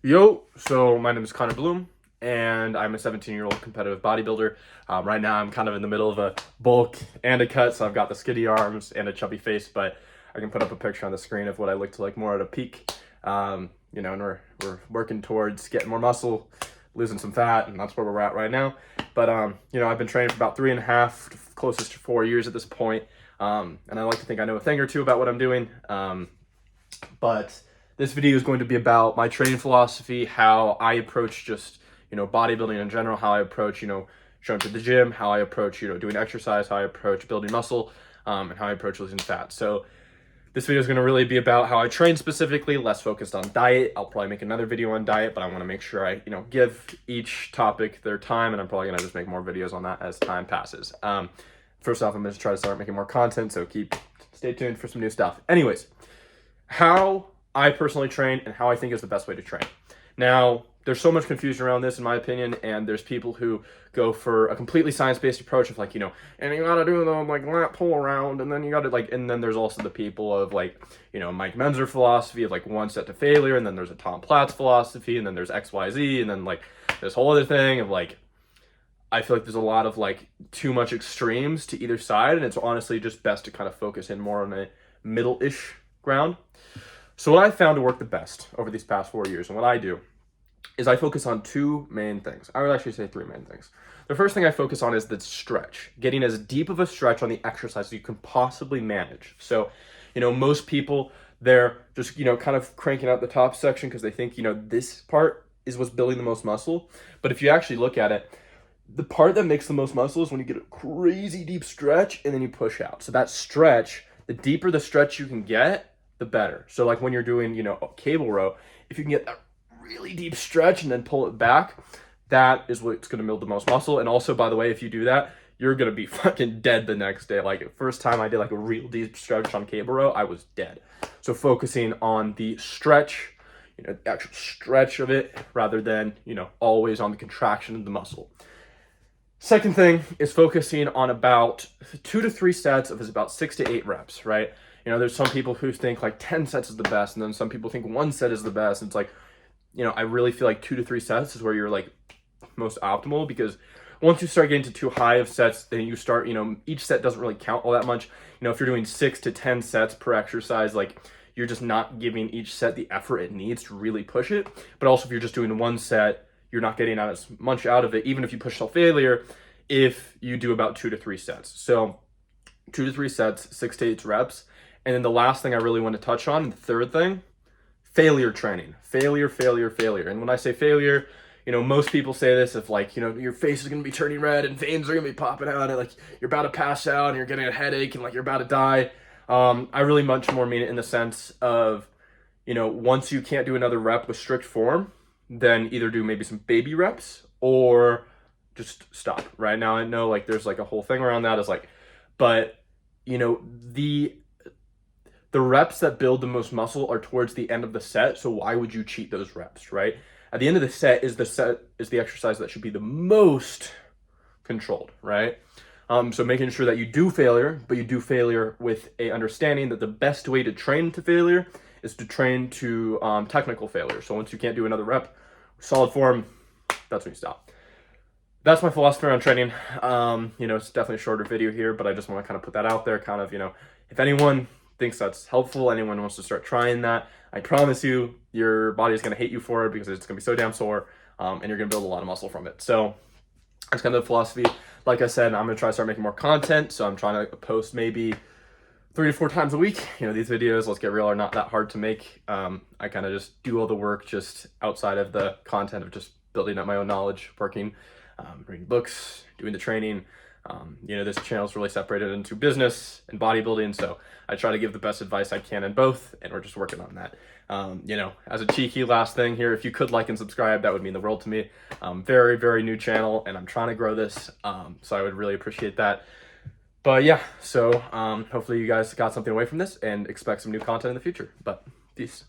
Yo, so my name is Connor Bloom, and I'm a 17-year-old competitive bodybuilder. Right now, I'm kind of in the middle of a bulk and a cut, so I've got the skinny arms and a chubby face, but I can put up a picture on the screen of what I looked like more at a peak. And we're working towards getting more muscle, losing some fat, and that's where we're at right now. But, I've been training for about 3.5, closest to 4 years at this point, and I like to think I know a thing or two about what I'm doing. But this video is going to be about my training philosophy, how I approach just, bodybuilding in general, how I approach, showing to the gym, how I approach, doing exercise, how I approach building muscle, and how I approach losing fat. So this video is going to really be about how I train specifically, less focused on diet. I'll probably make another video on diet, but I want to make sure I, give each topic their time, and I'm probably going to just make more videos on that as time passes. First off, I'm going to try to start making more content, so stay tuned for some new stuff. Anyways, how I personally train and how I think is the best way to train. Now, there's so much confusion around this, in my opinion, and there's people who go for a completely science-based approach of and you gotta do the lat pull around, and then you gotta and then there's also the people of Mike Menzer philosophy of one set to failure, and then there's a Tom Platz philosophy, and then there's XYZ, and then this whole other thing of I feel like there's a lot of too much extremes to either side, and it's honestly just best to kind of focus in more on a middle-ish ground. So what I found to work the best over these past 4 years, and what I do, is I focus on two main things. I would actually say three main things. The first thing I focus on is the stretch, getting as deep of a stretch on the exercise as you can possibly manage. So, most people, they're just, kind of cranking out the top section because they think, this part is what's building the most muscle. But if you actually look at it, the part that makes the most muscle is when you get a crazy deep stretch and then you push out. So that stretch, the deeper the stretch you can get, the better. So when you're doing, a cable row, if you can get that really deep stretch and then pull it back, that is what's going to build the most muscle. And also, by the way, if you do that, you're going to be fucking dead the next day. First time I did a real deep stretch on cable row, I was dead. So focusing on the stretch, the actual stretch of it, rather than, always on the contraction of the muscle. Second thing is focusing on about 2 to 3 sets of about 6 to 8 reps, right? There's some people who think 10 sets is the best, and then some people think 1 set is the best. And it's I really feel 2 to 3 sets is where you're most optimal, because once you start getting to too high of sets, then you start, each set doesn't really count all that much. If you're doing 6 to 10 sets per exercise, you're just not giving each set the effort it needs to really push it. But also, if you're just doing 1 set, you're not getting as much out of it, even if you push till failure, if you do about 2 to 3 sets. So 2 to 3 sets, 6 to 8 reps. And then the last thing I really want to touch on, the third thing, failure training. Failure. And when I say failure, most people say this if your face is going to be turning red and veins are going to be popping out, and you're about to pass out and you're getting a headache and you're about to die. I really much more mean it in the sense of, once you can't do another rep with strict form, then either do maybe some baby reps or just stop. Right now, I know there's a whole thing around that is but the reps that build the most muscle are towards the end of the set, so why would you cheat those reps, right? At the end of the set is the exercise that should be the most controlled, right? So making sure that you do failure, but you do failure with a understanding that the best way to train to failure is to train to technical failure. So once you can't do another rep, solid form, that's when you stop. That's my philosophy around training. It's definitely a shorter video here, but I just want to kind of put that out there, kind of, if anyone thinks that's helpful, anyone wants to start trying that, I promise you, your body is going to hate you for it because it's going to be so damn sore, and you're going to build a lot of muscle from it. So that's kind of the philosophy. Like I said, I'm going to try to start making more content, so I'm trying to post maybe 3 to 4 times a week. These videos, let's get real, are not that hard to make. I kind of just do all the work just outside of the content of just building up my own knowledge, working, reading books, doing the training. This channel is really separated into business and bodybuilding, so I try to give the best advice I can in both, and we're just working on that. As a cheeky last thing here, if you could like and subscribe, that would mean the world to me. Very, very new channel, and I'm trying to grow this, so I would really appreciate that. But yeah, so hopefully you guys got something away from this and expect some new content in the future. But peace.